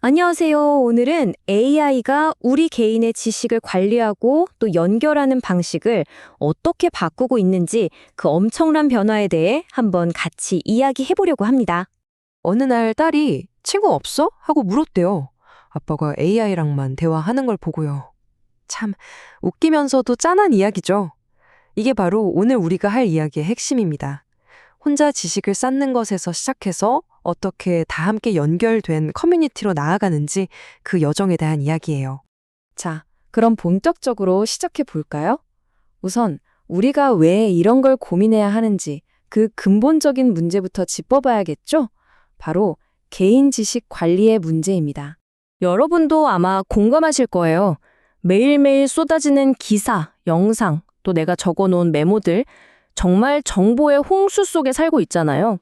안녕하세요. 오늘은 AI가 우리 개인의 지식을 관리하고 또 연결하는 방식을 어떻게 바꾸고 있는지 그 엄청난 변화에 대해 한번 같이 이야기해 보려고 합니다. 어느 날 딸이 친구 없어? 하고 물었대요. 아빠가 AI랑만 대화하는 걸 보고요. 참 웃기면서도 짠한 이야기죠. 이게 바로 오늘 우리가 할 이야기의 핵심입니다. 혼자 지식을 쌓는 것에서 시작해서 어떻게 다 함께 연결된 커뮤니티로 나아가는지 그 여정에 대한 이야기예요. 자, 그럼 본격적으로 시작해 볼까요? 우선 우리가 왜 이런 걸 고민해야 하는지 그 근본적인 문제부터 짚어봐야겠죠? 바로 개인 지식 관리의 문제입니다. 여러분도 아마 공감하실 거예요. 매일매일 쏟아지는 기사, 영상, 또 내가 적어놓은 메모들, 정말 정보의 홍수 속에 살고 있잖아요.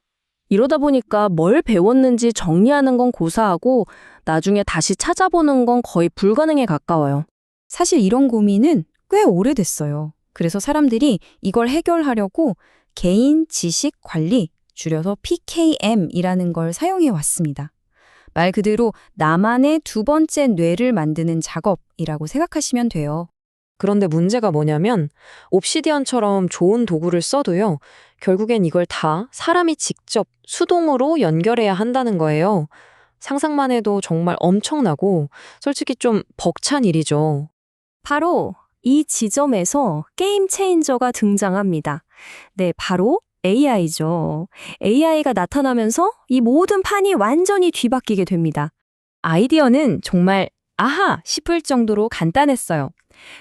이러다 보니까 뭘 배웠는지 정리하는 건 고사하고 나중에 다시 찾아보는 건 거의 불가능에 가까워요. 사실 이런 고민은 꽤 오래됐어요. 그래서 사람들이 이걸 해결하려고 개인 지식 관리, 줄여서 PKM이라는 걸 사용해 왔습니다. 말 그대로 나만의 두 번째 뇌를 만드는 작업이라고 생각하시면 돼요. 그런데 문제가 뭐냐면 옵시디언처럼 좋은 도구를 써도요. 결국엔 이걸 다 사람이 직접 수동으로 연결해야 한다는 거예요. 상상만 해도 정말 엄청나고 솔직히 좀 벅찬 일이죠. 바로 이 지점에서 게임 체인저가 등장합니다. 네, 바로 AI죠. AI가 나타나면서 이 모든 판이 완전히 뒤바뀌게 됩니다. 아이디어는 정말 아하 싶을 정도로 간단했어요.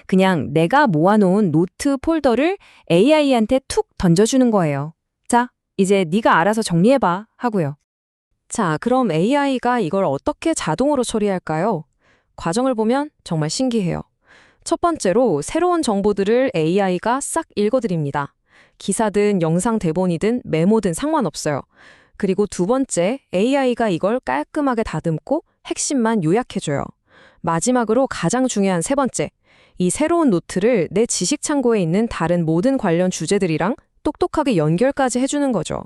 그냥 내가 모아놓은 노트 폴더를 AI한테 툭 던져주는 거예요. 자, 이제 네가 알아서 정리해봐 하고요. 자, 그럼 AI가 이걸 어떻게 자동으로 처리할까요? 과정을 보면 정말 신기해요. 첫 번째로 새로운 정보들을 AI가 싹 읽어드립니다. 기사든 영상 대본이든 메모든 상관없어요. 그리고 두 번째, AI가 이걸 깔끔하게 다듬고 핵심만 요약해줘요. 마지막으로 가장 중요한 세 번째, 이 새로운 노트를 내 지식 창고에 있는 다른 모든 관련 주제들이랑 똑똑하게 연결까지 해주는 거죠.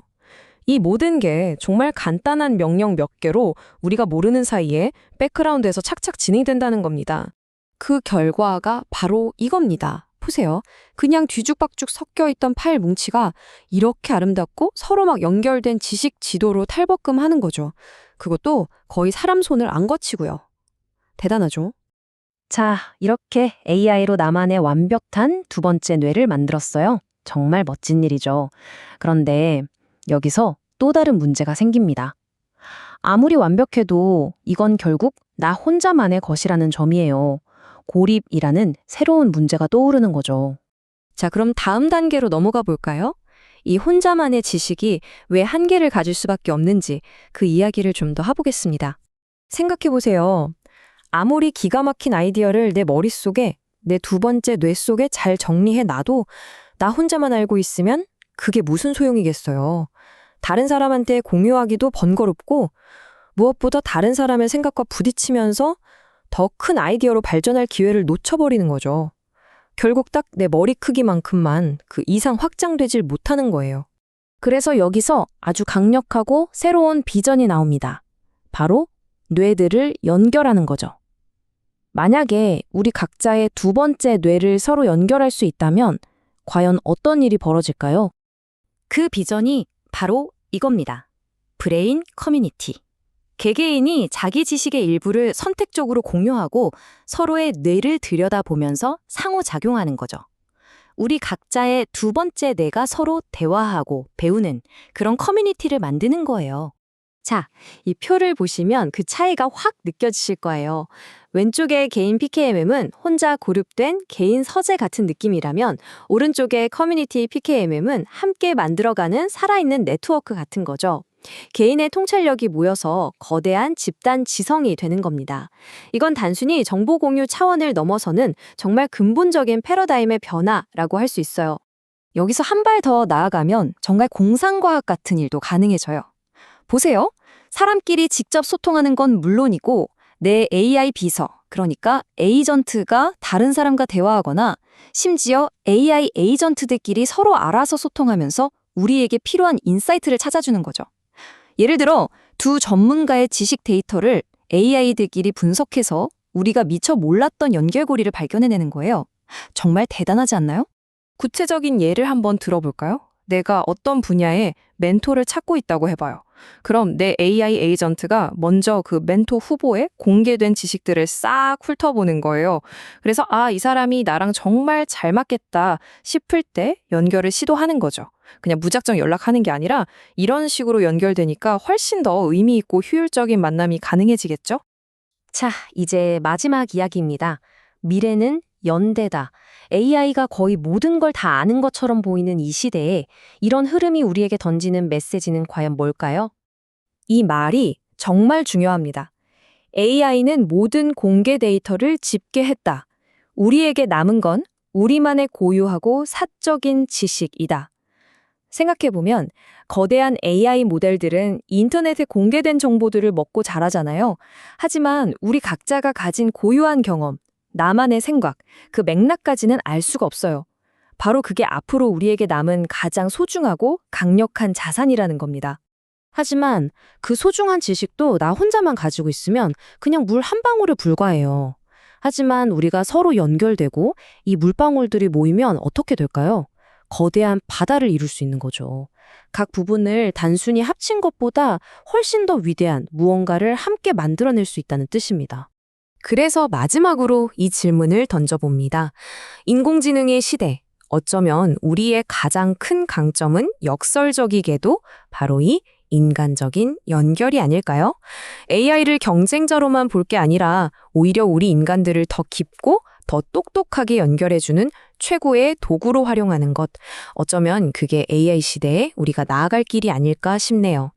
이 모든 게 정말 간단한 명령 몇 개로 우리가 모르는 사이에 백그라운드에서 착착 진행된다는 겁니다. 그 결과가 바로 이겁니다. 보세요. 그냥 뒤죽박죽 섞여있던 파일 뭉치가 이렇게 아름답고 서로 막 연결된 지식 지도로 탈벗금하는 거죠. 그것도 거의 사람 손을 안 거치고요. 대단하죠? 자, 이렇게 AI로 나만의 완벽한 두 번째 뇌를 만들었어요. 정말 멋진 일이죠. 그런데 여기서 또 다른 문제가 생깁니다. 아무리 완벽해도 이건 결국 나 혼자만의 것이라는 점이에요. 고립이라는 새로운 문제가 떠오르는 거죠. 자, 그럼 다음 단계로 넘어가 볼까요? 이 혼자만의 지식이 왜 한계를 가질 수밖에 없는지 그 이야기를 좀 더 해보겠습니다. 생각해 보세요. 아무리 기가 막힌 아이디어를 내 머릿속에, 내 두 번째 뇌 속에 잘 정리해 놔도 나 혼자만 알고 있으면 그게 무슨 소용이겠어요. 다른 사람한테 공유하기도 번거롭고 무엇보다 다른 사람의 생각과 부딪히면서 더 큰 아이디어로 발전할 기회를 놓쳐버리는 거죠. 결국 딱 내 머리 크기만큼만 그 이상 확장되질 못하는 거예요. 그래서 여기서 아주 강력하고 새로운 비전이 나옵니다. 바로 뇌들을 연결하는 거죠. 만약에 우리 각자의 두 번째 뇌를 서로 연결할 수 있다면 과연 어떤 일이 벌어질까요? 그 비전이 바로 이겁니다. 브레인 커뮤니티. 개개인이 자기 지식의 일부를 선택적으로 공유하고 서로의 뇌를 들여다보면서 상호작용하는 거죠. 우리 각자의 두 번째 뇌가 서로 대화하고 배우는 그런 커뮤니티를 만드는 거예요. 자, 이 표를 보시면 그 차이가 확 느껴지실 거예요. 왼쪽의 개인 PKMM은 혼자 고립된 개인 서재 같은 느낌이라면 오른쪽의 커뮤니티 PKMM은 함께 만들어가는 살아있는 네트워크 같은 거죠. 개인의 통찰력이 모여서 거대한 집단 지성이 되는 겁니다. 이건 단순히 정보 공유 차원을 넘어서는 정말 근본적인 패러다임의 변화라고 할 수 있어요. 여기서 한 발 더 나아가면 정말 공상과학 같은 일도 가능해져요. 보세요. 사람끼리 직접 소통하는 건 물론이고 내 AI 비서, 그러니까 에이전트가 다른 사람과 대화하거나 심지어 AI 에이전트들끼리 서로 알아서 소통하면서 우리에게 필요한 인사이트를 찾아주는 거죠. 예를 들어 두 전문가의 지식 데이터를 AI들끼리 분석해서 우리가 미처 몰랐던 연결고리를 발견해내는 거예요. 정말 대단하지 않나요? 구체적인 예를 한번 들어볼까요? 내가 어떤 분야에 멘토를 찾고 있다고 해봐요. 그럼 내 AI 에이전트가 먼저 그 멘토 후보의 공개된 지식들을 싹 훑어보는 거예요. 그래서 이 사람이 나랑 정말 잘 맞겠다 싶을 때 연결을 시도하는 거죠. 그냥 무작정 연락하는 게 아니라 이런 식으로 연결되니까 훨씬 더 의미 있고 효율적인 만남이 가능해지겠죠? 자, 이제 마지막 이야기입니다. 미래는 연대다. AI가 거의 모든 걸 다 아는 것처럼 보이는 이 시대에 이런 흐름이 우리에게 던지는 메시지는 과연 뭘까요? 이 말이 정말 중요합니다. AI는 모든 공개 데이터를 집계했다. 우리에게 남은 건 우리만의 고유하고 사적인 지식이다. 생각해보면 거대한 AI 모델들은 인터넷에 공개된 정보들을 먹고 자라잖아요. 하지만 우리 각자가 가진 고유한 경험, 나만의 생각, 그 맥락까지는 알 수가 없어요. 바로 그게 앞으로 우리에게 남은 가장 소중하고 강력한 자산이라는 겁니다. 하지만 그 소중한 지식도 나 혼자만 가지고 있으면 그냥 물 한 방울에 불과해요. 하지만 우리가 서로 연결되고 이 물방울들이 모이면 어떻게 될까요? 거대한 바다를 이룰 수 있는 거죠. 각 부분을 단순히 합친 것보다 훨씬 더 위대한 무언가를 함께 만들어낼 수 있다는 뜻입니다. 그래서 마지막으로 이 질문을 던져봅니다. 인공지능의 시대, 어쩌면 우리의 가장 큰 강점은 역설적이게도 바로 이 인간적인 연결이 아닐까요? AI를 경쟁자로만 볼 게 아니라 오히려 우리 인간들을 더 깊고 더 똑똑하게 연결해주는 최고의 도구로 활용하는 것. 어쩌면 그게 AI 시대에 우리가 나아갈 길이 아닐까 싶네요.